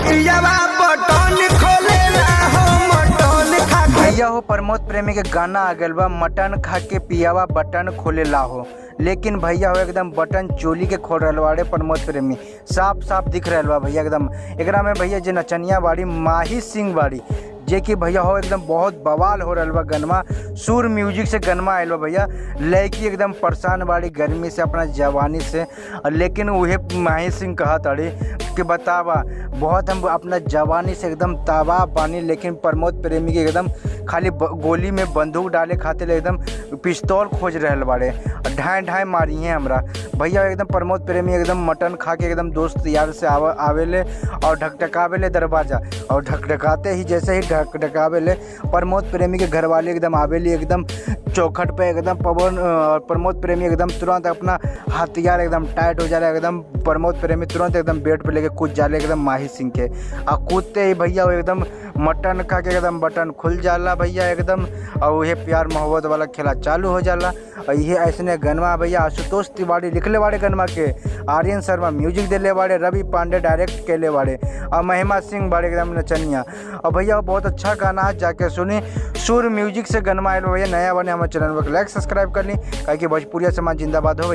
पियावा बटन खोलेला हो मटन खा के। भैया हो प्रमोद प्रेमी के गाना आ गल बा, मटन खा के पियावा बटन खोलेला हो। लेकिन भैया हो एकदम बटन चोली के खोल रहल बाड़े प्रमोद प्रेमी, साफ साफ दिख रहल बा भैया एकदम। एकरा में भैया जे नचनिया बाड़ी माही सिंह बाड़ी, जे कि भैया हो एकदम बहुत बवाल हो रहल बा गनमा। सुर म्यूजिक से गनमा आयल बा भैया। लड़की एकदम परेशान बाड़ी गर्मी से, अपना जवानी से। लेकिन उहे माही सिंह कहत अड़ी कि बतावा बहुत हम अपना जवानी से एकदम तबाह बानी, लेकिन प्रमोद प्रेमी के एकदम खाली गोली में बंदूक डाले खातिर एकदम पिस्तौल खोज रहल बाड़े, ढाई ढाई मारी हैं हमरा। भैया एकदम प्रमोद प्रेमी एकदम मटन खा के एकदम दोस्त यार से आवेले और ढकढकावेले दरवाज़ा, और ढकढकाते ही जैसे ही ढकढकावेले प्रमोद प्रेमी के घरवाले एकदम आवेली एकदम चौखट पे एकदम पवन। और प्रमोद प्रेमी एकदम तुरंत अपना हथियार एकदम टाइट हो जाला, एकदम प्रमोद प्रेमी तुरंत एकदम बेड पे लेके कूद जाले एकदम माही सिंह के। और कूदते ही भैया वो एकदम मटन खा के एकदम बटन खुल जाला भैया एकदम। और वही प्यार मोहब्बत वाला खेला चालू हो जाला। और ये ऐसने गनमा भैया आशुतोष तिवारी लिखले बाड़े गनमा के, आर्यन शर्मा म्यूजिक दिले बाड़े, रवि पांडे डायरेक्ट केले बाड़े, और महिमा सिंह बाड़े एकदम नचनिया। और भैया बहुत अच्छा गाना है, जाके सुनी। सुर म्यूजिक से गनमा आयल भैया, नया बने हमारे चैनल को लाइक सब्सक्राइब कर ली, काहे कि भोजपुरिया समाज जिंदाबाद हो।